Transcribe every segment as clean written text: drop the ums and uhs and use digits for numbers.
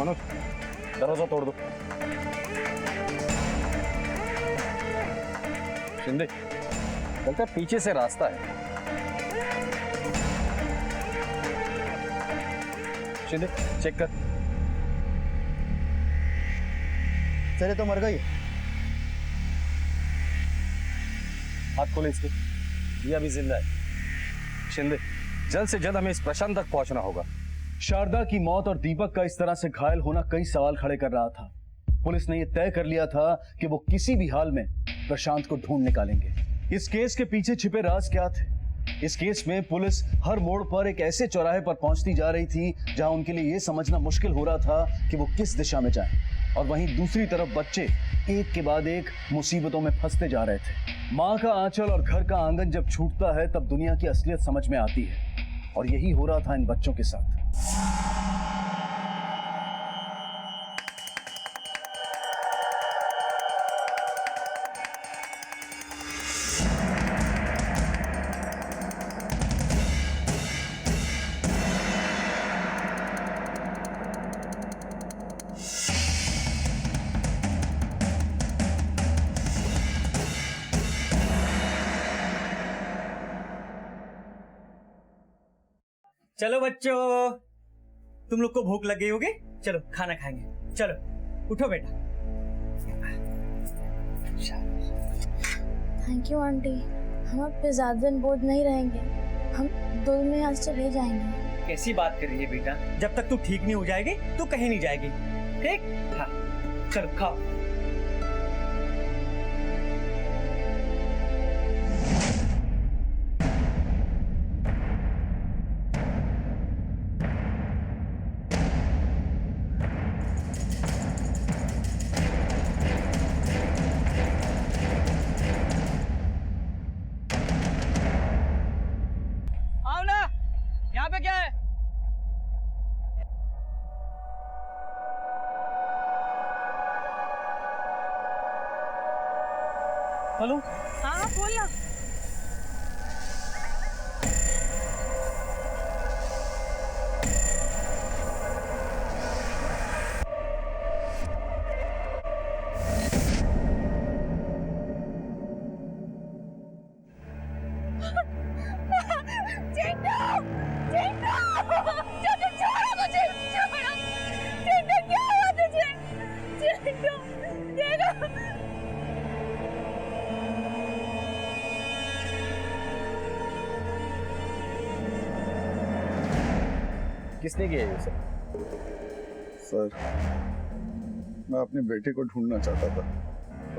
मनोज दरवाजा तोड़ दो। शिंदे लगता है पीछे से रास्ता है। शिंदे चेक कर। सर तो मर गई। हाथ खोले इसके, ये अभी जिंदा है। शिंदे जल्द से जल्द हमें इस प्रशांत तक पहुंचना होगा। शारदा की मौत और दीपक का इस तरह से घायल होना कई सवाल खड़े कर रहा था। पुलिस ने यह तय कर लिया था कि वो किसी भी हाल में प्रशांत को ढूंढ निकालेंगे। इस केस के पीछे छिपे राज क्या थे? इस केस में पुलिस हर मोड़ पर एक ऐसे चौराहे पर पहुंचती जा रही थी जहां उनके लिए यह समझना मुश्किल हो रहा था कि वो किस दिशा में जाएं। और वहीं दूसरी तरफ बच्चे एक के बाद एक मुसीबतों में फंसते जा रहे थे। माँ का आंचल और घर का आंगन जब छूटता है तब दुनिया की असलियत समझ में आती है, और यही हो रहा था इन बच्चों के साथ। चलो बच्चों, तुम लोग को भूख लग गई होगी, चलो खाना खाएंगे। चलो उठो बेटा। थैंक यू आंटी, हम अब पे ज्यादा दिन बोझ नहीं रहेंगे। हम 2 दिन में यहाँ से चले जाएंगे। कैसी बात कर रही है बेटा, जब तक तू ठीक नहीं हो जाएगी तो कहीं नहीं जाएगी, ठीक? हाँ चलो खाओ। यहाँ पे क्या है? हेलो, हाँ बोल ना। किसने किया ये सब? सर, मैं अपने बेटे को ढूंढना चाहता था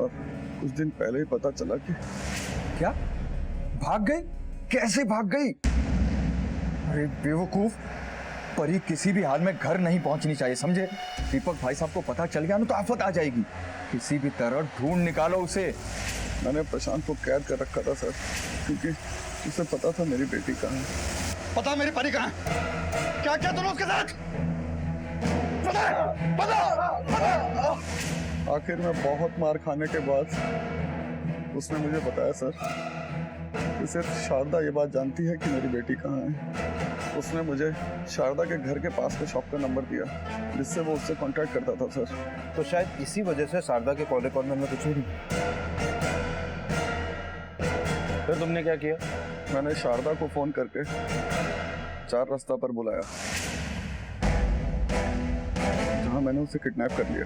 और कुछ दिन पहले ही पता चला कि क्या भाग गई? कैसे भाग गई? अरे बेवकूफ, परी किसी भी हाल में घर नहीं पहुंचनी चाहिए, समझे? दीपक भाई साहब को पता चल गया ना तो आफत आ जाएगी। किसी भी तरह ढूंढ निकालो उसे। मैंने प्रशांत को कैद कर रखा था सर, क्योंकि उसे पता था मेरी बेटी कहाँ है। पता मेरी परी कहाँ है? क्या क्या तुम उसके साथ? पता, पता। आखिर में बहुत मार खाने के बाद उसने मुझे बताया सर कि सिर्फ शारदा ये बात जानती है कि मेरी बेटी कहाँ है। उसने मुझे शारदा के घर के पास के शॉप का नंबर दिया जिससे वो उससे कांटेक्ट करता था सर। तो शायद इसी वजह से शारदा के कॉलेज कॉर्नर में कुछ भी नहीं। फिर तुमने क्या किया? मैंने शारदा को फोन करके 4 रास्ता पर बुलाया, जहां मैंने उसे किडनैप कर लिया।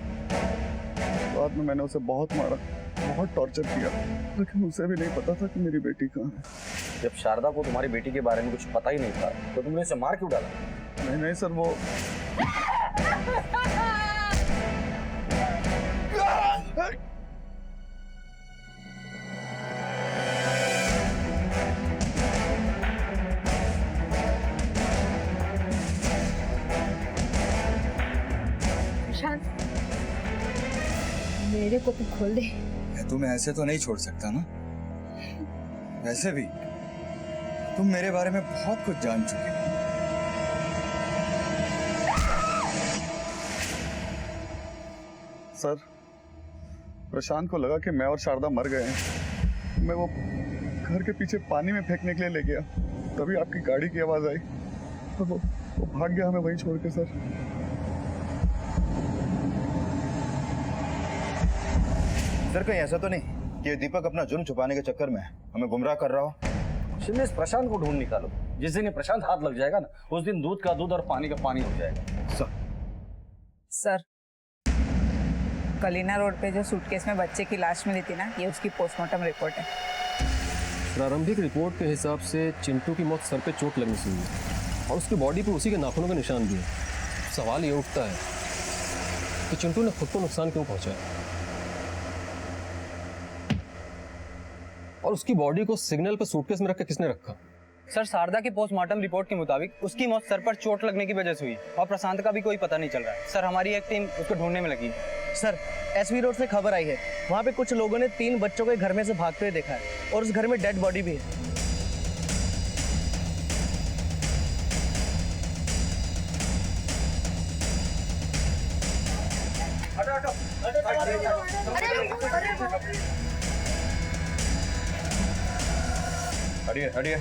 बाद में मैंने उसे बहुत मारा, बहुत टॉर्चर किया, लेकिन उसे भी नहीं पता था कि मेरी बेटी कहाँ है। जब शारदा को तुम्हारी बेटी के बारे में कुछ पता ही नहीं था तो तुमने इसे मार क्यों डाला? नहीं नहीं सर, वो प्रशांत, मेरे को तो खोल दे। तुम्हें ऐसे तो नहीं छोड़ सकता ना। वैसे भी तुम मेरे बारे में बहुत कुछ जान चुके हो। सर, प्रशांत को लगा कि मैं और शारदा मर गए हैं। मैं वो घर के पीछे पानी में फेंकने के लिए ले गया, तभी आपकी गाड़ी की आवाज आई और वो भाग गया हमें वहीं छोड़ के सर। सर कहीं ऐसा तो नहीं कि दीपक अपना जुर्म छुपाने के चक्कर में हमें गुमराह कर रहा हो? शिंदे, इस प्रशांत को ढूंढ निकालो। जिस दिन ये प्रशांत हाथ लग जाएगा ना, उस दिन दूध का दूध और पानी का पानी हो जाएगा। सर, कलीना रोड पे जो सूटकेस में बच्चे की लाश मिली थी ना, ये उसकी पोस्टमार्टम रिपोर्ट है। प्रारंभिक रिपोर्ट के हिसाब से चिंटू की मौत सर पे चोट लगने से हुई है और उसकी बॉडी पे उसी के नाखूनों के निशान भी है। सवाल ये उठता है कि चिंटू ने खुद को नुकसान क्यों पहुंचाया और उसकी बॉडी को सिग्नल पे सूटकेस में रख के किसने रखा? सर, शारदा की पोस्टमार्टम रिपोर्ट के मुताबिक उसकी मौत सर पर चोट लगने की वजह से हुई और प्रशांत का भी कोई पता नहीं चल रहा है। सर, हमारी एक टीम उसको ढूंढने में लगी है। सर, एसवी रोड से खबर आई है, वहाँ पे कुछ लोगों ने 3 बच्चों को घर में से भागते हुए देखा है और उस घर में डेड बॉडी भी है। हटिए हटिए,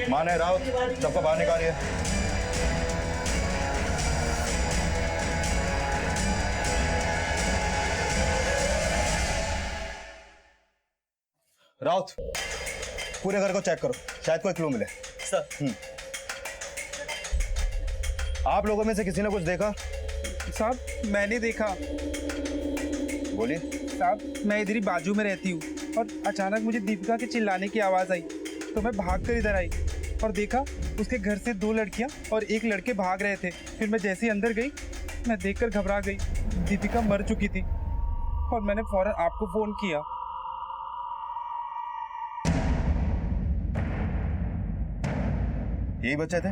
मान है राउत, सबको बाहर निकालिए। राउत, पूरे घर को चेक करो, शायद कोई क्लू मिले। सर। आप लोगों में से किसी ने कुछ देखा? साहब, मैंने देखा। बोलिए। साहब, मैं इधर ही बाजू में रहती हूँ और अचानक मुझे दीपिका के चिल्लाने की आवाज़ आई तो मैं भागकर इधर आई और देखा उसके घर से 2 लड़कियाँ और 1 लड़के भाग रहे थे। फिर मैं जैसे ही अंदर गई, मैं देखकर घबरा गई। दीपिका मर चुकी थी और मैंने फौरन आपको फ़ोन किया। यही बच्चे थे?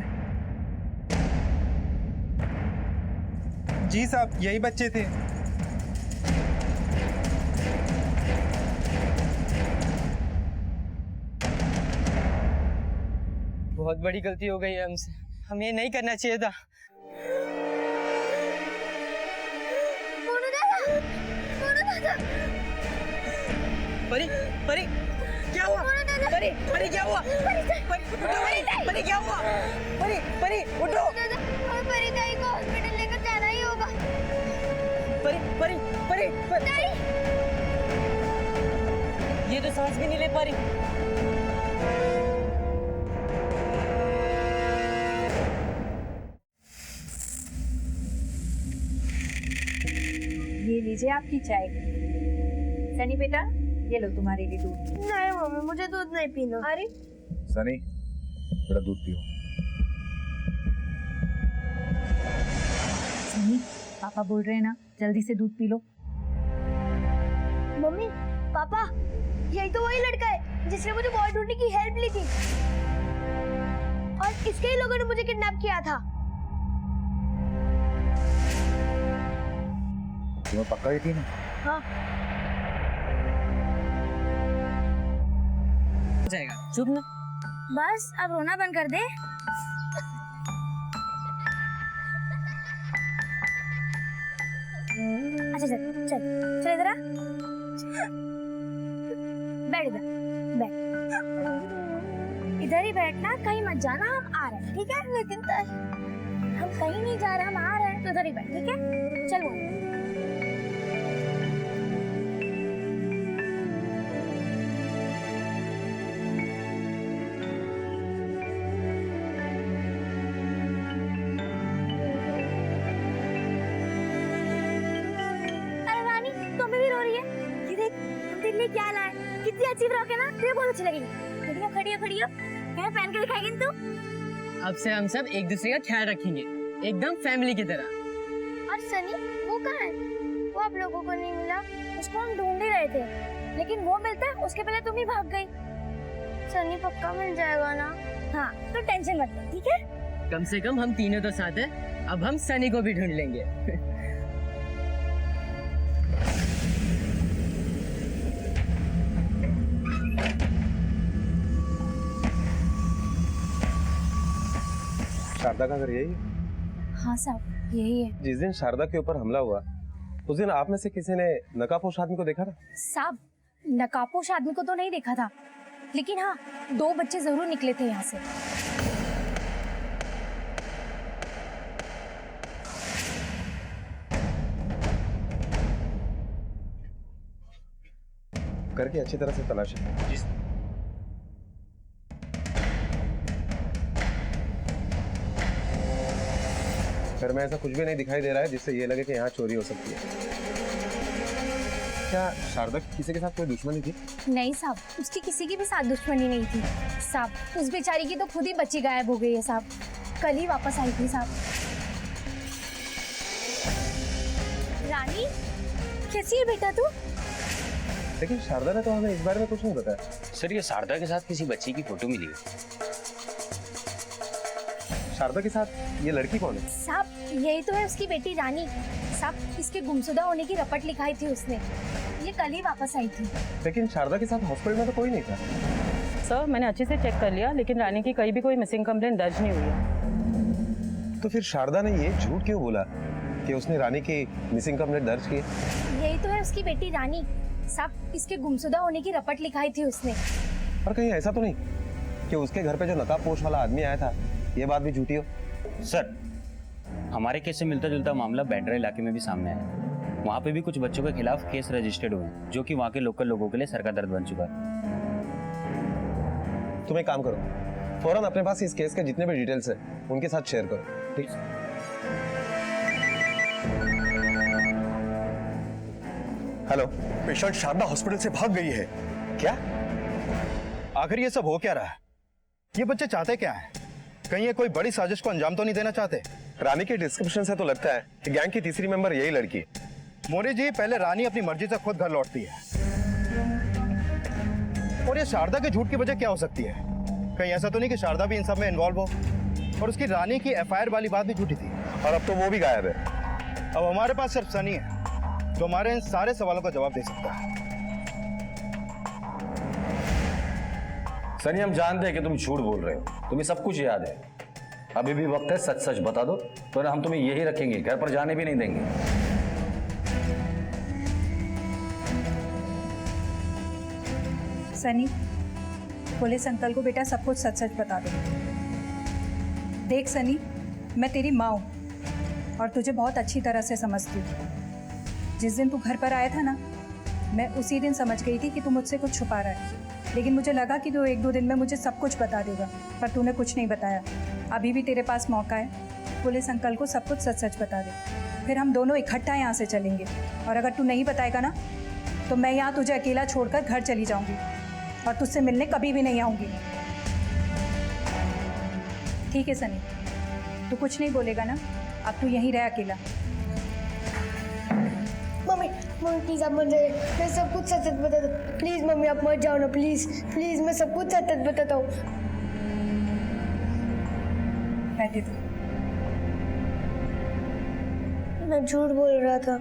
जी साहब, यही बच्चे थे। बहुत बड़ी गलती हो गई है हमसे, हमें ये नहीं करना चाहिए था। परी, परी, क्या हुआ? परी, परी, क्या हुआ? परी, क्या हुआ? परी, परी, उठो। परी दाई को हॉस्पिटल लेकर जाना ही होगा। परी, परी, परी, परी। ये तो सांस भी नहीं ले पा रही। ये लीजिए आपकी चाय। सनी बेटा, ये लो तुम्हारे लिए दूध। नहीं मम्मी, मुझे दूध नहीं पीना। अरे सनी, थोड़ा दूध पियो। सनी, पापा बोल रहे हैं ना, जल्दी से दूध पी लो। मम्मी, पापा, यही तो वही लड़का है जिसने मुझे बॉय ढूंढने की हेल्प ली थी और इसके ही लोगों ने मुझे किडनैप किया था। तुम्हें पक्का यकीन है? हाँ। जाएगा, चुप ना। बस अब रोना बंद कर दे। अच्छा चल चल चल इधर आ। बैठ इधर, बैठ। इधर ही बैठना, कहीं मत जाना, हम आ रहे हैं, ठीक है? लेकिन हम कहीं नहीं जा रहे, हम आ रहे हैं, तो इधर ही बैठ, ठीक है? चल वो। क्या लाए? कितनी अच्छी फ्रॉक है ना, तुझे बहुत अच्छी लगेगी। खड़ी हो, खड़ी हो, खड़ी हो। क्या पहन के दिखाएगी तू? अब से हम सब एक दूसरे का ख्याल रखेंगे, एकदम फैमिली की तरह। और सनी, वो कहाँ है? वो आप लोगों को नहीं मिला। उसको हम ढूंढ ही रहे थे, लेकिन वो मिलता है उसके पहले तुम ही भाग गई। सनी पक्का मिल जाएगा ना? हाँ, तो टेंशन मत ले, ठीक है? कम से कम हम तीनों तो साथ हैं। अब हम सनी को भी ढूंढ लेंगे। शारदा का घर यही है? हाँ साहब, यही है। जिस दिन शारदा के ऊपर हमला हुआ, उस दिन आप में से किसी ने नकाबपोश आदमी को देखा था? साहब, नकाबपोश आदमी को तो नहीं देखा था, लेकिन हाँ, 2 बच्चे जरूर निकले थे यहाँ से। घर की अच्छी तरह से तलाशी। जी घर में ऐसा कुछ भी नहीं दिखाई दे रहा है जिससे ये लगे कि यहाँ चोरी हो सकती है। क्या शारदा की किसी के साथ कोई दुश्मनी थी? नहीं साहब, उसकी किसी की भी साथ दुश्मनी नहीं थी साहब। उस बेचारी की तो खुद ही बच्ची गायब हो गई है साहब, कल ही वापस आई थी साहब। रानी कैसी है बेटा तू? लेकिन शारदा ने तो हमें इस बारे में कुछ नहीं बताया। सर ये शारदा के साथ किसी बच्ची की फोटो मिली है। शारदा के साथ ये लड़की कौन है? साहब यही तो है उसकी बेटी रानी साहब। इसके गुमशुदा होने की रपट लिखाई थी उसने, ये कल ही वापस आई थी। लेकिन शारदा के साथ हॉस्पिटल में तो कोई नहीं था। सर मैंने अच्छे से चेक कर लिया, लेकिन रानी की कहीं भी कोई मिसिंग कंप्लेंट दर्ज नहीं हुई है। तो फिर शारदा ने ये झूठ क्यों बोला कि उसने रानी की मिसिंग कंप्लेंट दर्ज की? यही तो है उसकी बेटी रानी साहब। इसके गुमशुदा होने की रपट लिखाई थी उसने। और कहीं ऐसा तो नहीं कि उसके घर पे जो नकाबपोश वाला आदमी आया था ये बात भी झूठी हो? सर हमारे केस से मिलता जुलता मामला बैंड्रा इलाके में भी सामने आया। वहाँ पे भी कुछ बच्चों के खिलाफ केस रजिस्टर्ड हुए हैं, जो कि वहाँ के लोकल लोगों के लिए सर का दर्द बन चुका है। तुम एक काम करो, फौरन अपने पास इस केस के जितने भी डिटेल्स हैं उनके साथ शेयर करो, ठीक? हेलो, पेशेंट शारदा हॉस्पिटल से भाग गई है। क्या? आखिर ये सब हो क्या रहा है? ये बच्चे चाहते क्या है? कहीं ये कोई बड़ी साजिश को अंजाम तो नहीं देना चाहते? रानी के डिस्क्रिप्शन से तो लगता है कि गैंग की तीसरी मेंबर यही लड़की है। मोरे जी, पहले रानी अपनी मर्जी से खुद घर लौटती है, और ये शारदा के झूठ की वजह क्या हो सकती है? कहीं ऐसा तो नहीं कि शारदा भी इन सब में इन्वॉल्व हो? और उसकी रानी की एफआईआर वाली बात भी झूठी थी, और अब तो वो भी गायब है। अब हमारे पास सिर्फ सनी है जो हमारे इन सारे सवालों का जवाब दे सकता है। सनी हम जानते हैं कि तुम झूठ बोल रहे हो, तुम्हें सब कुछ याद है। अभी भी वक्त है, सच सच बता दो, तो हम तुम्हें यही रखेंगे, घर पर जाने भी नहीं देंगे। सनी, पुलिस अंकल को बेटा सब कुछ सच सच बता दो। देख सनी, मैं तेरी माँ हूँ और तुझे बहुत अच्छी तरह से समझती हूँ। जिस दिन तू घर पर आया था ना, मैं उसी दिन समझ गई थी कि तू मुझसे कुछ छुपा रहा है, लेकिन मुझे लगा कि तू 1-2 दिन में मुझे सब कुछ बता देगा, पर तूने कुछ नहीं बताया। अभी भी तेरे पास मौका है, पुलिस अंकल को सब कुछ सच सच बता दे, फिर हम दोनों इकट्ठा यहाँ से चलेंगे। और अगर तू नहीं बताएगा ना, तो मैं यहाँ तुझे अकेला छोड़कर घर चली जाऊँगी और तुझसे मिलने कभी भी नहीं आऊँगी। ठीक है सनी, तू कुछ नहीं बोलेगा ना? अब तू यहीं रह अकेला। मम्मी मम्मी प्लीज आप मुझे, मैं सब कुछ सच सच बता दो प्लीज। मम्मी आप मत जाओ ना प्लीज प्लीज, मैं सब कुछ सच सच बताता हूँ। बैठे थे। मैं झूठ बोल रहा था,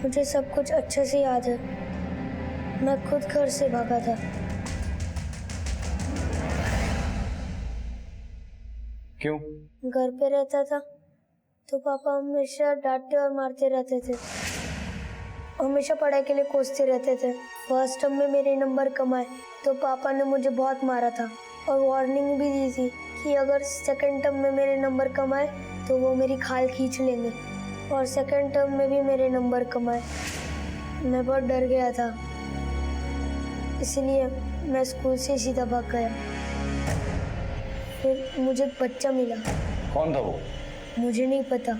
मुझे सब कुछ अच्छे से याद है। मैं खुद घर से भागा था। क्यों? घर पे रहता था तो पापा हमेशा डांटते और मारते रहते थे, हमेशा पढ़ाई के लिए कोसते रहते थे। फर्स्ट टर्म में मेरे नंबर कम आए तो पापा ने मुझे बहुत मारा था और वार्निंग भी दी थी कि अगर सेकंड टर्म में मेरे नंबर कम आए तो वो मेरी खाल खींच लेंगे। और सेकंड टर्म में भी मेरे नंबर कम आए। मैं बहुत डर गया था, इसलिए मैं स्कूल से सीधा भाग गया। फिर मुझे एक बच्चा मिला। कौन था वो? मुझे नहीं पता।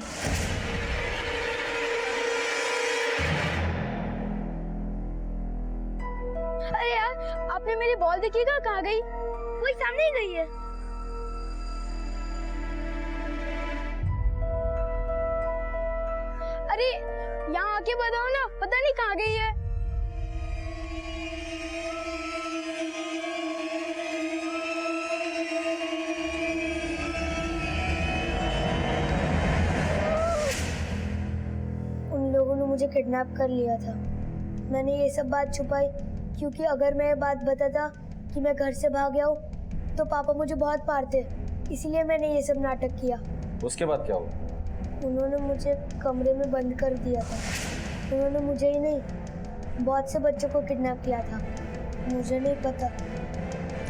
अरे यार, आपने मेरी बॉल देखिएगा, कहाँ गई? वही सामने ही गई है। अरे यहाँ आके बताओ ना, पता नहीं कहाँ गई है। उन लोगों ने मुझे किडनैप कर लिया था। मैंने ये सब बात छुपाई क्योंकि अगर मैं ये बात बताता कि मैं घर से भाग गया हूँ तो पापा मुझे बहुत मारते, इसलिए मैंने ये सब नाटक किया। उसके बाद क्या हुआ? उन्होंने मुझे कमरे में बंद कर दिया था। उन्होंने मुझे ही नहीं, बहुत से बच्चों को किडनैप किया था। मुझे नहीं पता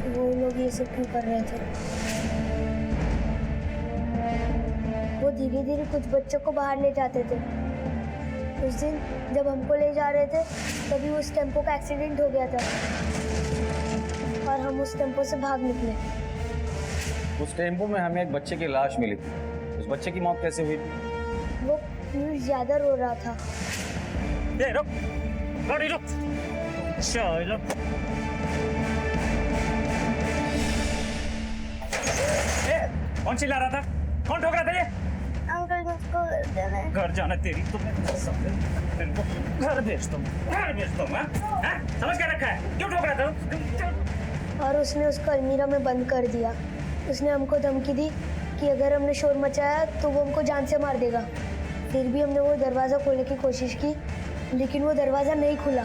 वो लोग ये सब क्यों कर रहे थे। वो धीरे धीरे कुछ बच्चों को बाहर ले जाते थे। उस दिन जब हमको ले जा रहे थे तभी उस टेम्पो का एक्सीडेंट हो गया था और हम उस टेम्पो से भाग निकले। उस टेम्पो में हमें एक बच्चे की लाश मिली थी। उस बच्चे की मौत कैसे हुई? वो पीयूष ज्यादा रो रहा था। रुक, गाड़ी रुक। चलो। कौन चिल्ला रहा था? कौन ठोक रहा था ये? अंकल मुझको घर जाना है। घर जाना तेरी तो मैं घर भेज दूँ, घर भेज दूँ। समझ क्या रखा है? क्यों ठोक रहा था? और उसने उसको अलमीरा में बंद कर दिया। उसने हमको धमकी दी कि अगर हमने शोर मचाया तो वो हमको जान से मार देगा। फिर भी हमने वो दरवाज़ा खोलने की कोशिश की, लेकिन वो दरवाज़ा नहीं खुला।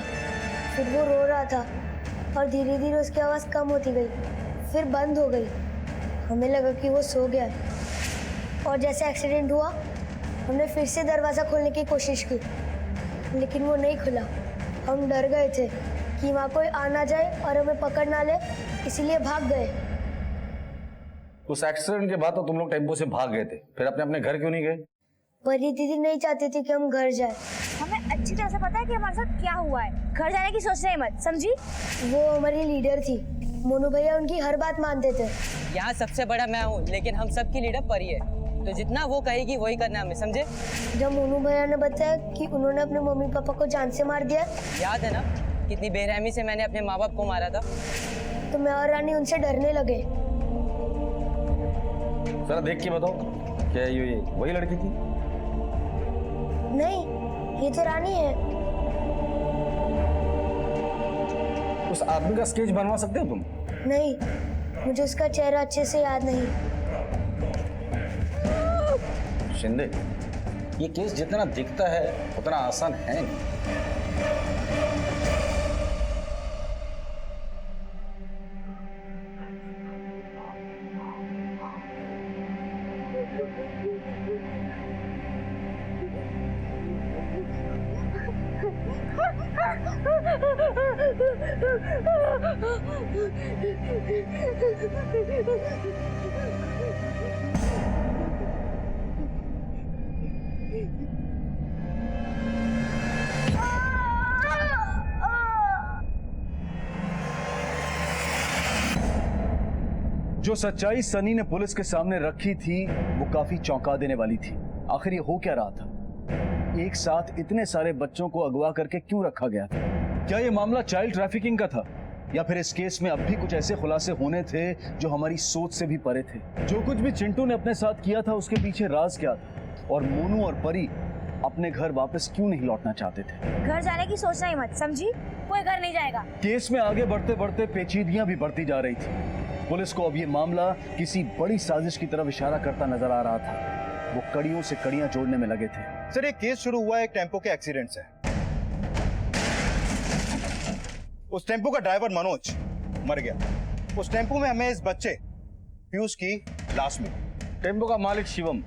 फिर वो रो रहा था और धीरे धीरे उसकी आवाज़ कम होती गई, फिर बंद हो गई। हमें लगा कि वो सो गया और जैसे एक्सीडेंट हुआ हमने फिर से दरवाज़ा खोलने की कोशिश की, लेकिन वो नहीं खुला। हम डर गए थे कि वहाँ कोई आ ना जाए और हमें पकड़ ना ले, इसीलिए भाग गए। उस एक्सीडेंट के बाद तो तुम लोग टेम्पो से भाग गए थे, फिर अपने अपने घर क्यों नहीं गए? परी दीदी नहीं चाहती थी कि हम घर जाए। हमें अच्छी तरह से पता है कि हमारे साथ क्या हुआ है। घर जाने की सोच रहे मत, समझी? वो हमारी लीडर थी। मोनू भैया उनकी हर बात मानते थे। यहाँ सबसे बड़ा मैं हूँ, लेकिन हम सबकी लीडर परी है, तो जितना वो कहेगी वही करना है हमें, समझे? जब मोनू भैया ने बताया कि उन्होंने अपने मम्मी पापा को जान से मार दिया, याद है ना कितनी बेरहमी से मैंने अपने माँ बाप को मारा था? तो मैं और रानी उनसे डरने लगे। जरा देख के बताओ, क्या ये वही लड़की थी? नहीं, ये तो रानी है। उस आदमी का स्केच बनवा सकते हो तुम? नहीं, मुझे उसका चेहरा अच्छे से याद नहीं। शिंदे, ये केस जितना दिखता है उतना आसान है नहीं। जो सच्चाई सनी ने पुलिस के सामने रखी थी वो काफी चौंका देने वाली थी। आखिर ये हो क्या रहा था? एक साथ इतने सारे बच्चों को अगवा करके क्यों रखा गया था? क्या ये मामला चाइल्ड ट्रैफिकिंग का था, या फिर इस केस में अब भी कुछ ऐसे खुलासे होने थे जो हमारी सोच से भी परे थे? जो कुछ भी चिंटू ने अपने साथ किया था उसके पीछे राज क्या था, और मोनू और परी अपने घर वापस क्यों नहीं लौटना चाहते थे? घर जाने की सोचना ही मत, समझी? कोई घर नहीं जाएगा। केस में आगे बढ़ते बढ़ते पेचीदगियां भी बढ़ती जा रही थी। पुलिस को अब ये मामला किसी बड़ी साजिश की तरफ इशारा करता नजर आ रहा था। वो कड़ियों से कड़ियां जोड़ने में लगे थे। सर, ये केस शुरू हुआ एक टेम्पो के एक्सीडेंट से। उस टेम्पो का ड्राइवर मनोज मर गया। उस टेम्पो में हमें इस बच्चे पीयूष की लाश मिली। टेम्पो का मालिक शिवम,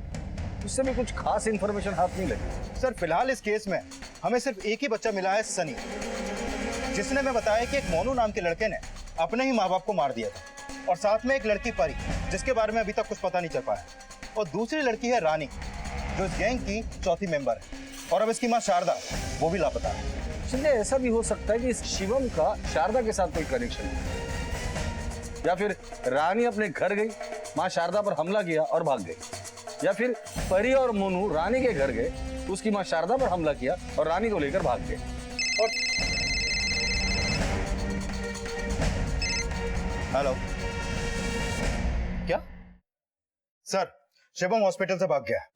उससे भी कुछ खास इंफॉर्मेशन हाथ नहीं लगी। सर, फिलहाल इस केस में हमें सिर्फ एक ही बच्चा मिला है, सनी, जिसने हमें बताया कि एक मोनू नाम के लड़के ने अपने ही माँ बाप को मार दिया था, और साथ में एक लड़की परी, जिसके बारे में अभी तक कुछ पता नहीं चल पाया, और दूसरी लड़की है रानी, जो इस गैंग की चौथी मेंबर है, और अब इसकी माँ शारदा, वो भी लापता है। शिंदे, ऐसा भी हो सकता है कि इस शिवम का शारदा के साथ कोई कनेक्शन है, या फिर रानी अपने घर गई, माँ शारदा पर हमला किया और भाग गई, या फिर परी और मोनू रानी के घर गए, उसकी माँ शारदा पर हमला किया और रानी को लेकर भाग गए। और हेलो, क्या सर? शिवम हॉस्पिटल से भाग गया।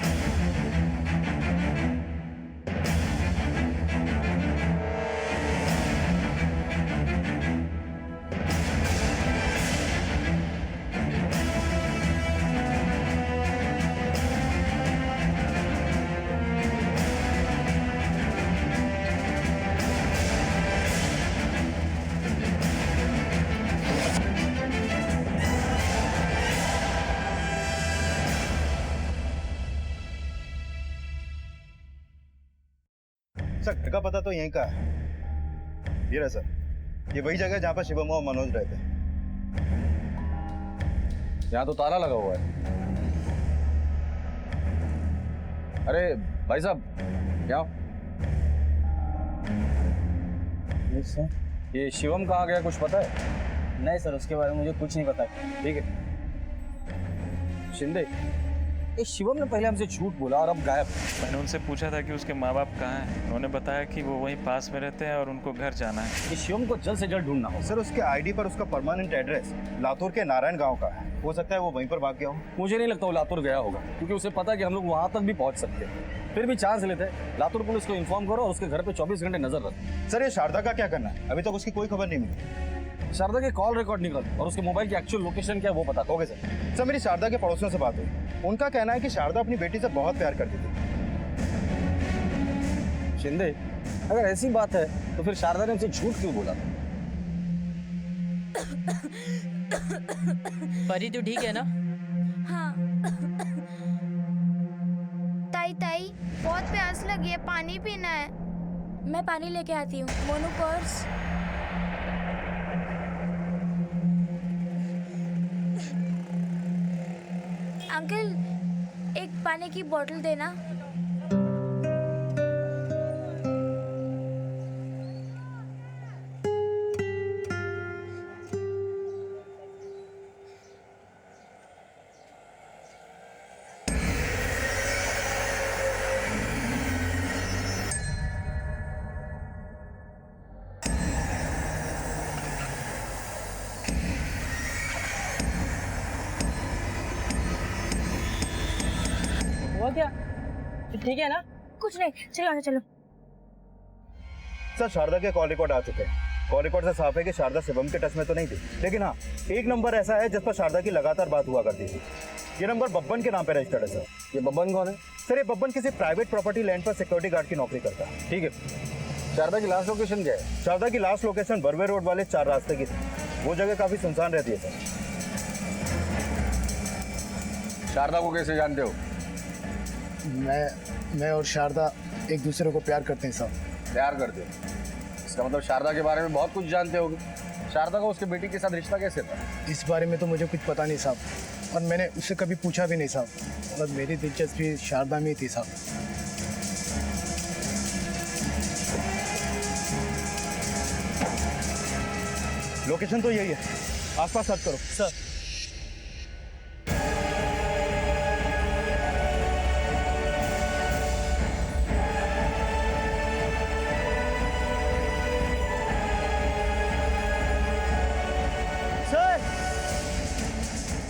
सर, घर का पता तो यहीं का है। ये रहा सर, ये वही जगह जहाँ पर शिवम और मनोज रहते हैं। यहाँ तो ताला लगा हुआ है। अरे भाई साहब, क्या? ये शिवम कहाँ गया कुछ पता है? नहीं सर, उसके बारे में मुझे कुछ नहीं पता। ठीक है। शिंदे, ये शिवम ने पहले हमसे झूठ बोला और अब गायब। मैंने उनसे पूछा था कि उसके माँ बाप कहाँ हैं। उन्होंने बताया कि वो वहीं पास में रहते हैं और उनको घर जाना है। ये शिवम को जल्द से जल्द ढूंढना हो। सर, उसके आईडी पर उसका परमानेंट एड्रेस लातूर के नारायण गांव का है। हो सकता है वो वहीं पर भाग गया हो। मुझे नहीं लगता वो लातूर गया होगा, क्योंकि उसे पता है कि हम लोग वहां तक भी पहुंच सकते हैं। फिर भी चांस लेते हैं। लातूर पुलिस को इन्फॉर्म करो और उसके घर पे 24 घंटे नजर रखो। सर, ये शारदा का क्या करना है? अभी तक उसकी कोई खबर नहीं मिली। शारदा के कॉल रिकॉर्ड निकल और उसके मोबाइल की एक्चुअल लोकेशन क्या है वो बता। Okay sir. सर, मेरी शारदा के पड़ोसियों से बात हुई। उनका कहना है कि शारदा अपनी बेटी से बहुत प्यार करती थी। शिंदे, अगर ऐसी बात है तो फिर शारदा ने हमसे झूठ क्यों बोला? परी तू ठीक है ना? हाँ। ताई ताई, बहुत प्यास लगी है, पानी पीना है। मैं पानी लेके आती हूँ। मोनू पर्स। अंकल, एक पानी की बोतल देना। हुआ क्या? ठीक है ना? कुछ नहीं, चलो चलो। सर, शारदा के कॉल रिकॉर्ड आ चुके हैं। कॉल रिकॉर्ड से साफ है कि शारदा शिवम के टच में तो नहीं थी, लेकिन हाँ, एक नंबर ऐसा है जिस पर शारदा की लगातार बात हुआ करती थी। ये नंबर बब्बन के नाम पे रजिस्टर्ड है सर। ये बब्बन कौन है? सर, ये बब्बन किसी प्राइवेट प्रॉपर्टी लैंड पर सिक्योरिटी गार्ड की नौकरी करता है। ठीक है। शारदा की लास्ट लोकेशन क्या है? शारदा की लास्ट लोकेशन बरवे रोड वाले 4 रास्ते की थी। वो जगह काफी सुनसान रहती है सर। शारदा को कैसे जानते हो? मैं और शारदा एक दूसरे को प्यार करते हैं साहब। प्यार करते हो? इसका मतलब शारदा के बारे में बहुत कुछ जानते होगे। शारदा का उसके बेटी के साथ रिश्ता कैसे था? इस बारे में तो मुझे कुछ पता नहीं साहब, और मैंने उससे कभी पूछा भी नहीं साहब। और मेरी दिलचस्पी शारदा में ही थी साहब। लोकेशन तो यही है, आसपास सर्च करो सर।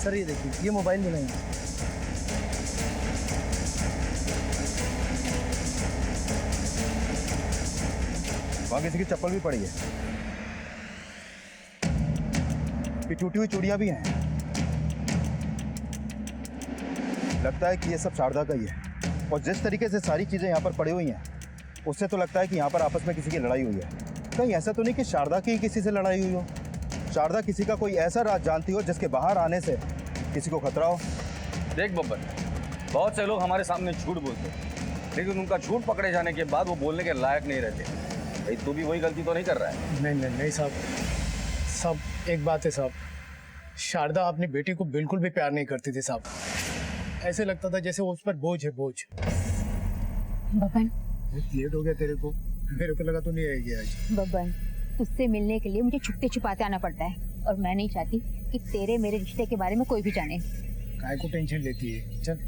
सर, ये देखिए, ये मोबाइल मिला है। वहाँ किसी की चप्पल भी पड़ी है। ये टूटी हुई चूड़ियां भी हैं। लगता है कि ये सब शारदा का ही है। और जिस तरीके से सारी चीजें यहाँ पर पड़ी हुई हैं, उससे तो लगता है कि यहाँ पर आपस में किसी की लड़ाई हुई है। कहीं ऐसा तो नहीं कि शारदा की किसी से लड़ाई हुई हो? शारदा किसी का कोई ऐसा राज जानती हो जिसके बाहर आने से किसी को खतरा हो? देख बब्बन, बहुत से लोग हमारे सामने झूठ बोलते हैं, लेकिन उनका झूठ पकड़े जाने के बाद वो बोलने के लायक नहीं रहते। भाई तू भी वही गलती तो नहीं कर रहा है? नहीं साहब। सब एक बात है साहब, शारदा अपनी बेटी को बिल्कुल भी प्यार नहीं करती थी साहब। ऐसे लगता था जैसे वो उस पर बोझ है, बोझ। बबन, लेट हो गया तेरे को, मेरे को लगा तो नहीं आएगी आज। बबन, तुझसे मिलने के लिए मुझे छुपते छुपाते आना पड़ता है, और मैं नहीं चाहती कि तेरे मेरे रिश्ते के बारे में कोई भी जाने। काय को टेंशन लेती है? चल,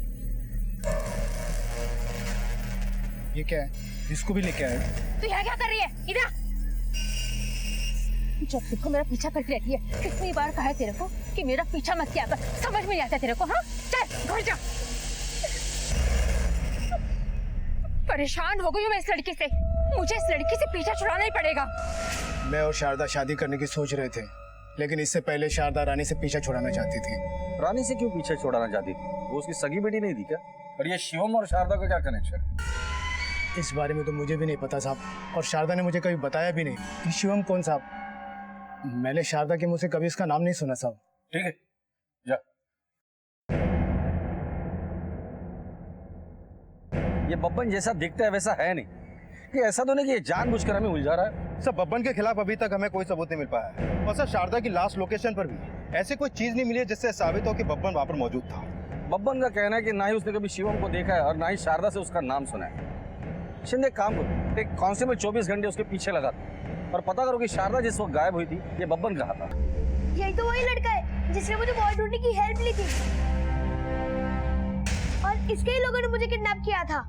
ये क्या है? इसको भी लेके आए। तू यहाँ क्या कर रही है? इधर जब देखो मेरा पीछा करती रहती है। कितनी बार कहा है तेरे को कि मेरा पीछा मत किया कर, समझ में नहीं आता तेरे को? हाँ, चल घर जा। परेशान हो गई हूँ मैं इस लड़की से, मुझे इस लड़की से पीछा छुड़ाना ही पड़ेगा। मैं और शारदा शादी करने की सोच रहे थे, लेकिन इससे पहले शारदा रानी से पीछा छुड़ाना चाहती थी। रानी से क्यों पीछे छुड़ाना चाहती थी? वो उसकी सगी बेटी नहीं थी क्या? और ये शिवम और शारदा का क्या कनेक्शन? इस बारे में तो मुझे भी नहीं पता साहब, और शारदा ने मुझे कभी बताया भी नहीं कि शिवम कौन साहब। मैंने शारदा के मुंह से कभी इसका नाम नहीं सुना साहब। ठीक है, जा। ये बब्बन जैसा दिखता है वैसा है नहीं। कि ऐसा तो नहीं कि ये जानबूझकर हमें उलझा रहा है। सर, बब्बन के खिलाफ अभी तक हमें कोई सबूत नहीं मिल पाया है। और सर, शारदा की लास्ट लोकेशन पर भी ऐसी कोई चीज नहीं मिली है जिससे साबित हो कि बब्बन वहां पर मौजूद था। बब्बन का कहना है कि ना ही उसने कभी शिवम को देखा है और ना ही शारदा से उसका नाम सुना है। शिंदे काम करो, एक कांस्टेबल 24 घंटे उसके पीछे लगा और पता करो कि शारदा जिस वक्त गायब हुई थी ये बब्बन कहाँ था। यही तो वही लड़का है जिसने मुझे बॉय ढूंढने की हेल्प ली थी और इसके ही लोगों ने मुझे किडनैप किया था।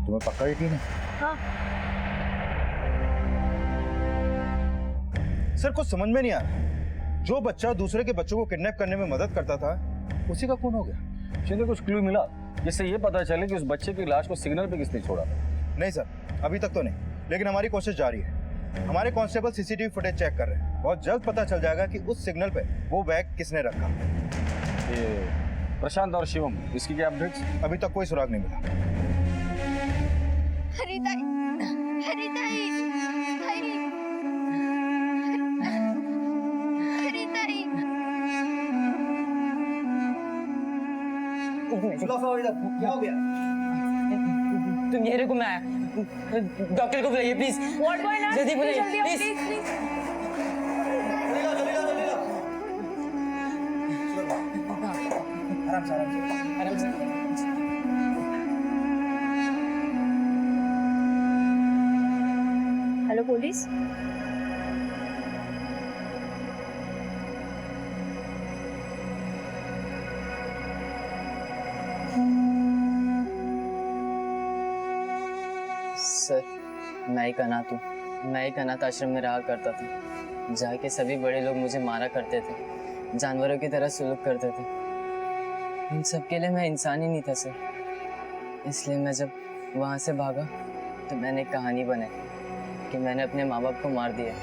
तुम्हें पक्का यकीन है? हाँ। सर कुछ समझ में नहीं आ रहा, जो बच्चा दूसरे के बच्चों को किडनैप करने में मदद करता था उसी का खून हो गया। शिंदे कुछ क्लू मिला जिससे ये पता चले कि उस बच्चे की लाश को सिग्नल पे किसने छोड़ा था? नहीं सर, अभी तक तो नहीं, लेकिन हमारी कोशिश जारी है। हमारे कांस्टेबल सीसीटीवी फुटेज चेक कर रहे हैं। बहुत जल्द पता चल जाएगा कि उस सिग्नल पे वो बैग किसने रखा। ये प्रशांत और शिवम, इसकी क्या अपडेट्स? अभी तक कोई सुराग नहीं मिला। हरिताई, हरिताई, हरिताई, हरिताई। क्या हो गया? तुम ये रुको, मैं आया। डॉक्टर को बुलाइए प्लीज। जल्दी बुलाइए प्लीज। आराम से आराम से। Hello police. सर, मैं एक अनाथ हूँ। मैं एक अनाथ आश्रम में रहा करता था, जहाँ के सभी बड़े लोग मुझे मारा करते थे, जानवरों की तरह सुलूक करते थे। इन सब के लिए मैं इंसान ही नहीं था सर। इसलिए मैं जब वहाँ से भागा तो मैंने एक कहानी बनाई कि मैंने अपने माँ बाप को मार दिया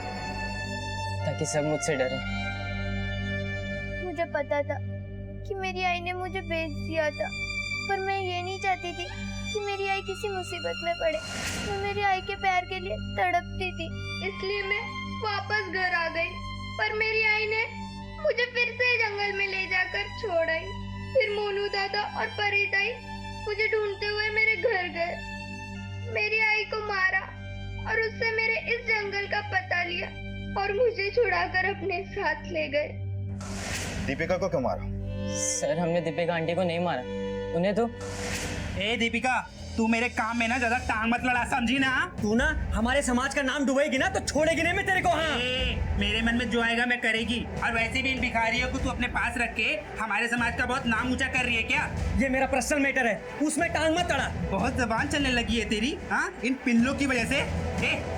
ताकि सब मुझसे डरे। मुझे पता था कि मेरी आई ने मुझे बेच दिया था, पर मैं ये नहीं चाहती थी कि मेरी आई किसी मुसीबत में पड़े। मैं मेरी आई के प्यार के लिए तड़पती थी, इसलिए मैं वापस घर आ गई। पर मेरी आई ने मुझे फिर से जंगल में ले जाकर छोड़ आई। फिर मोनू दादा और परी ताई मुझे ढूंढते हुए मेरे घर गए। मेरी आई को मारा और उससे मेरे इस जंगल का पता लिया और मुझे छुड़ाकर अपने साथ ले गए। दीपिका को क्यों मारा? सर, हमने दीपिका आंटी को नहीं मारा, उन्हें तो। ए दीपिका, तू मेरे काम में ना ज्यादा टांग मत लड़ा, समझी ना? तू ना हमारे समाज का नाम डुबाएगी ना तो छोड़ेगी नहीं मैं तेरे को। हाँ, मेरे मन में जो आएगा मैं करेगी। और वैसे भी इन भिखारियों को तू अपने पास रख के हमारे समाज का बहुत नाम ऊंचा कर रही है क्या? ये मेरा पर्सनल मैटर है, उसमें टांग मत अड़ा। बहुत जबान चलने लगी है तेरी, हाँ, इन पिल्लों की वजह से।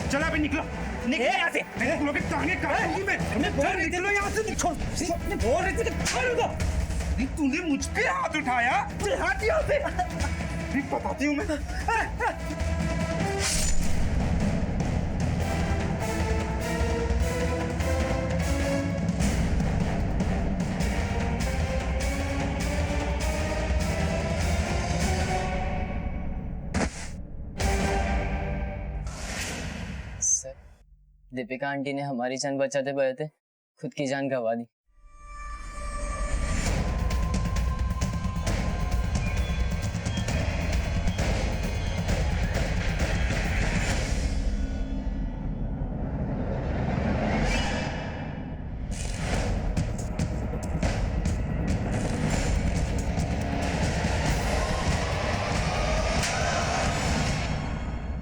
चलो अभी निकलो, निकलो यहाँ से। मैं तुम लोग की टांगें काटूंगी मैं। निकलो यहाँ से, बोल रही थी छोड़ दो। तूने मुझ पे हाथ उठाया, हाथ यहाँ से। बताती हूँ मैं। सर, दीपिका आंटी ने हमारी जान बचाते बचाते खुद की जान गंवा दी।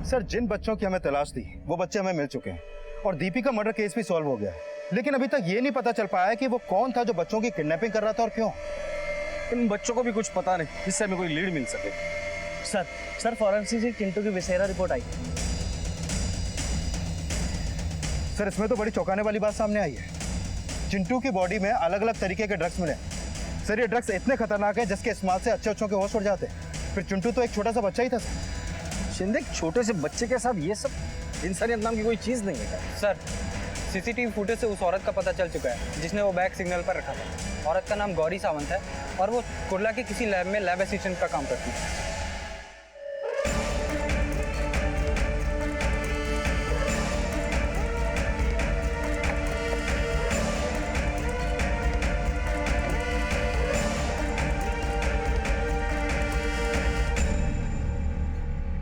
सर, जिन बच्चों की हमें तलाश थी वो बच्चे हमें मिल चुके हैं और दीपिका मर्डर केस भी सॉल्व हो गया है। लेकिन अभी तक ये नहीं पता चल पाया कि वो कौन था जो बच्चों की किडनैपिंग कर रहा था और क्यों। इन बच्चों को भी कुछ पता नहीं जिससे हमें कोई लीड मिल सके। सर फॉरेंसिक से चिंटू की विसेरा रिपोर्ट आई। सर, इसमें तो बड़ी चौंकाने वाली बात सामने आई है। चिंटू की बॉडी में अलग अलग तरीके के ड्रग्स मिले। सर, ये ड्रग्स इतने खतरनाक है जिसके इस्तेमाल से अच्छे अच्छों के होश उड़ जाते हैं। फिर चिंटू तो एक छोटा सा बच्चा ही था। शिंदे, छोटे से बच्चे के साथ ये सब इंसानियत नाम की कोई चीज नहीं है। सर, सीसीटीवी फुटेज से उस औरत का पता चल चुका है जिसने वो बैग सिग्नल पर रखा था। औरत का नाम गौरी सावंत है और वो कुर्ला के किसी लैब में लैब असिस्टेंट का काम करती है।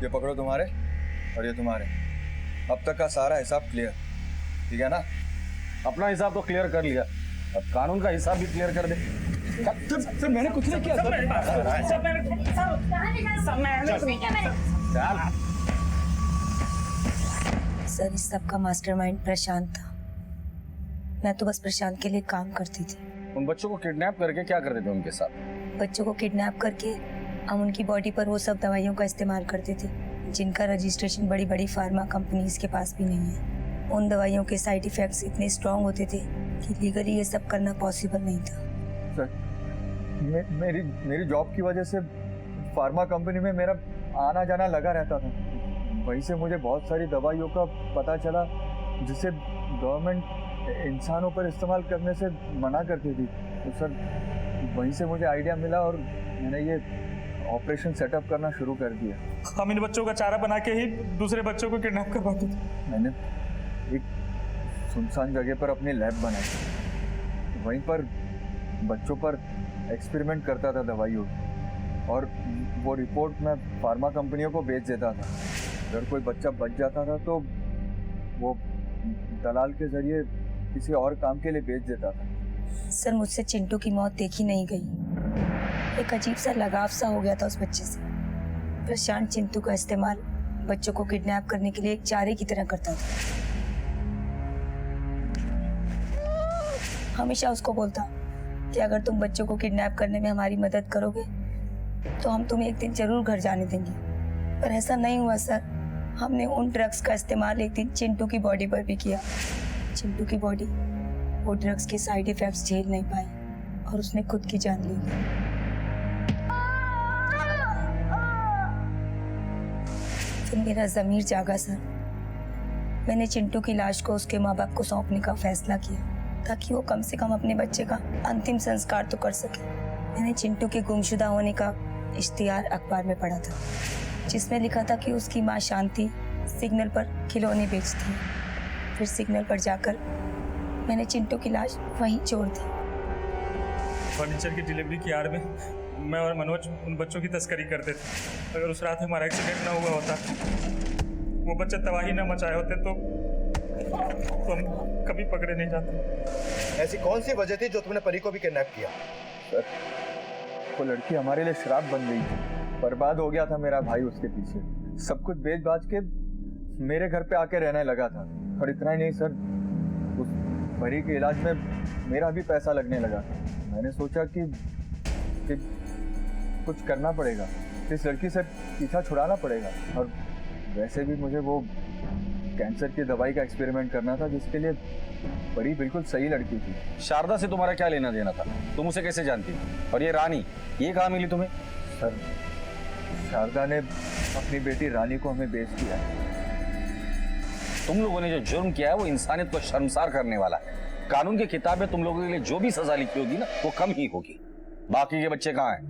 ये पकड़ो तुम्हारे और ये तुम्हारे। अब तक का सारा हिसाब क्लियर, ठीक है ना? अपना हिसाब तो क्लियर कर लिया, अब कानून का हिसाब भी क्लियर कर दे। सर, मैंने कुछ नहीं किया। चल सर, इस सब का मास्टरमाइंड प्रशांत था। मैं तो बस प्रशांत के लिए काम करती थी। उन बच्चों को किडनैप करके क्या करते थे उनके साथ? बच्चों को किडनैप करके हम उनकी बॉडी पर वो सब दवाइयों का इस्तेमाल करते थे जिनका रजिस्ट्रेशन बड़ी बड़ी फार्मा कंपनीज के पास भी नहीं है। उन दवाइयों के साइड इफेक्ट्स इतने स्ट्रांग होते थे कि लीगली ये सब करना पॉसिबल नहीं था। सर, मेरी जॉब की वजह से फार्मा कंपनी में मेरा आना जाना लगा रहता था। वहीं से मुझे बहुत सारी दवाइयों का पता चला जिसे गवर्नमेंट इंसानों पर इस्तेमाल करने से मना करती थी। तो सर, वहीं से मुझे आइडिया मिला और मैंने ये ऑपरेशन सेटअप करना शुरू कर दिया। हम इन बच्चों का चारा बना के ही दूसरे बच्चों को किडनैप करवाते थे। मैंने एक सुनसान जगह पर अपनी लैब बनाई, वहीं पर बच्चों पर एक्सपेरिमेंट करता था दवाइयों की, और वो रिपोर्ट मैं फार्मा कंपनियों को भेज देता था। अगर कोई बच्चा बच जाता था तो वो दलाल के जरिए किसी और काम के लिए भेज देता था। सर, मुझसे चिंटू की मौत देखी नहीं गई। एक अजीब सा लगाव सा हो गया था उस बच्चे से। प्रशांत चिंटू का इस्तेमाल बच्चों को किडनैप करने के लिए एक चारे की तरह करता था। हमेशा उसको बोलता कि अगर तुम बच्चों को किडनैप करने में हमारी मदद करोगे तो हम तुम्हें एक दिन जरूर घर जाने देंगे। पर ऐसा नहीं हुआ सर। हमने उन ड्रग्स का इस्तेमाल एक दिन चिंटू की बॉडी पर भी किया। चिंटू की बॉडी वो ड्रग्स के साइड इफेक्ट्स झेल नहीं पाई और उसने खुद की जान ली। फिर मेरा ज़मीर जागा सर। मैंने चिंटू की लाश को उसके माँ बाप को सौंपने का फैसला किया ताकि वो कम से कम अपने बच्चे का अंतिम संस्कार तो कर सके। मैंने चिंटू के गुमशुदा होने का इश्तिहार अखबार में पढ़ा था जिसमें लिखा था कि उसकी माँ शांति सिग्नल पर खिलौने बेचती है। फिर सिग्नल पर जाकर मैंने चिंटू की लाश वहीं छोड़ दी। फर्नीचर की डिलीवरी की आड़ में मैं और मनोज उन बच्चों की तस्करी करते थे। अगर उस रात हमारा एक्सीडेंट ना हुआ होता, वो बच्चे तबाही ना मचाए होते तो हम कभी पकड़े नहीं जाते। ऐसी कौन सी वजह थी जो तुमने परी को भी किडनैप किया? सर, वो लड़की हमारे लिए श्राप बन गई थी। बर्बाद हो गया था मेरा भाई उसके पीछे। सब कुछ बेच बाज के मेरे घर पे आके रहने लगा था। और इतना ही नहीं सर, उस परी के इलाज में मेरा भी पैसा लगने लगा। मैंने सोचा कि कुछ करना पड़ेगा, इस लड़की से पीछा छुड़ाना पड़ेगा। और वैसे भी मुझे वो कैंसर की दवाई का एक्सपेरिमेंट करना था जिसके लिए परी बिल्कुल सही लड़की थी। शारदा से तुम्हारा क्या लेना देना था? तुम उसे कैसे जानती? और ये रानी, ये कहाँ मिली तुम्हें? सर, शारदा ने अपनी बेटी रानी को हमें बेच दिया। तुम लोगों ने जो जुर्म किया है वो इंसानियत को शर्मसार करने वाला है। कानून की किताब में तुम लोगों के लिए जो भी सजा लिखी होगी ना, वो कम ही होगी। बाकी के बच्चे कहाँ हैं?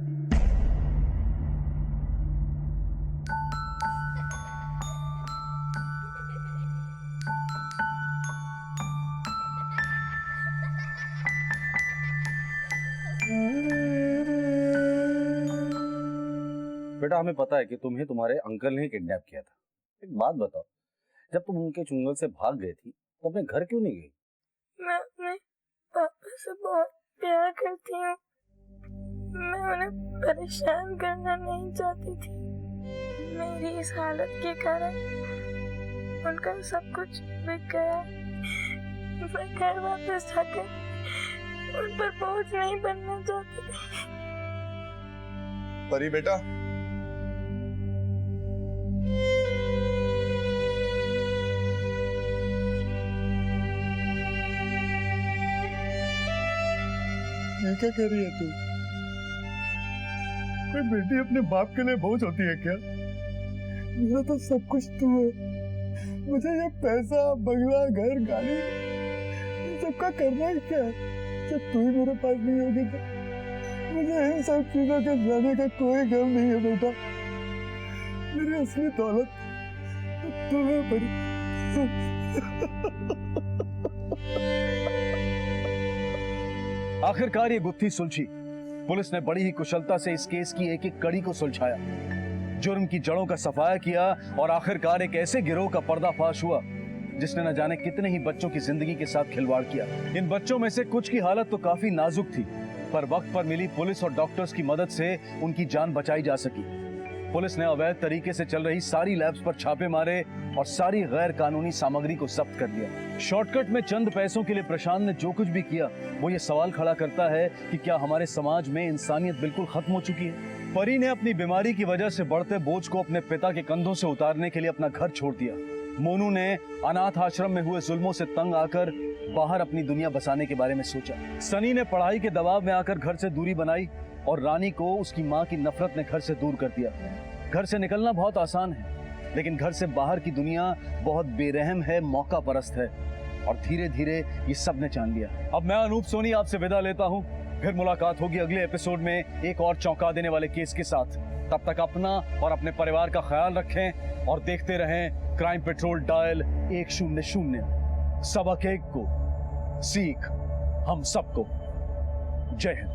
बेटा, हमें पता है कि तुम्हें तुम्हारे अंकल ने किडनैप किया था। एक बात बताओ, जब तुम उनके चुंगल से भाग गई थी तो अपने घर क्यों नहीं गई? मैं अपने पापा से बहुत प्यार करती हूँ। मैं उन्हें परेशान करना नहीं चाहती थी। मेरी इस हालत के कारण उनका सब कुछ बिक गया। मैं घर वापस जाकर उन पर बोझ नहीं बनना चाहती। परी बेटा, ये क्या कह रही है तू? कोई बेटी अपने बाप के लिए बोझ होती है क्या? मेरा तो सब कुछ तू है। मुझे ये पैसा, बंगला, घर, गाड़ी, इन सबका करना ही क्या है? जब तू ही मेरे पास नहीं होगी तो मुझे इन सब चीजों के जाने का कोई गम नहीं है बेटा। मेरी असली दौलत तू है परी। आखिरकार ये गुत्थी सुलझी। पुलिस ने बड़ी ही कुशलता से इस केस की एक एक कड़ी को सुलझाया, जुर्म की जड़ों का सफाया किया और आखिरकार एक ऐसे गिरोह का पर्दाफाश हुआ जिसने न जाने कितने ही बच्चों की जिंदगी के साथ खिलवाड़ किया। इन बच्चों में से कुछ की हालत तो काफी नाजुक थी, पर वक्त पर मिली पुलिस और डॉक्टर्स की मदद से उनकी जान बचाई जा सकी। पुलिस ने अवैध तरीके से चल रही सारी लैब्स पर छापे मारे और सारी गैर कानूनी सामग्री को जब्त कर लिया। शॉर्टकट में चंद पैसों के लिए प्रशांत ने जो कुछ भी किया वो ये सवाल खड़ा करता है कि क्या हमारे समाज में इंसानियत बिल्कुल खत्म हो चुकी है। परी ने अपनी बीमारी की वजह से बढ़ते बोझ को अपने पिता के कंधों से उतारने के लिए अपना घर छोड़ दिया। मोनू ने अनाथ आश्रम में हुए जुल्मों से तंग आकर बाहर अपनी दुनिया बसाने के बारे में सोचा। सनी ने पढ़ाई के दबाव में आकर घर से दूरी बनाई और रानी को उसकी माँ की नफरत ने घर से दूर कर दिया। घर से निकलना बहुत आसान है, लेकिन घर से बाहर की दुनिया बहुत बेरहम है, मौका परस्त है, और धीरे धीरे ये सब ने जान लिया। अब मैं अनूप सोनी आपसे विदा लेता हूँ। फिर मुलाकात होगी अगले एपिसोड में एक और चौंका देने वाले केस के साथ। तब तक अपना और अपने परिवार का ख्याल रखें और देखते रहें क्राइम पेट्रोल डायल 100। सबक एक को सीख हम सबको। जय हिंद।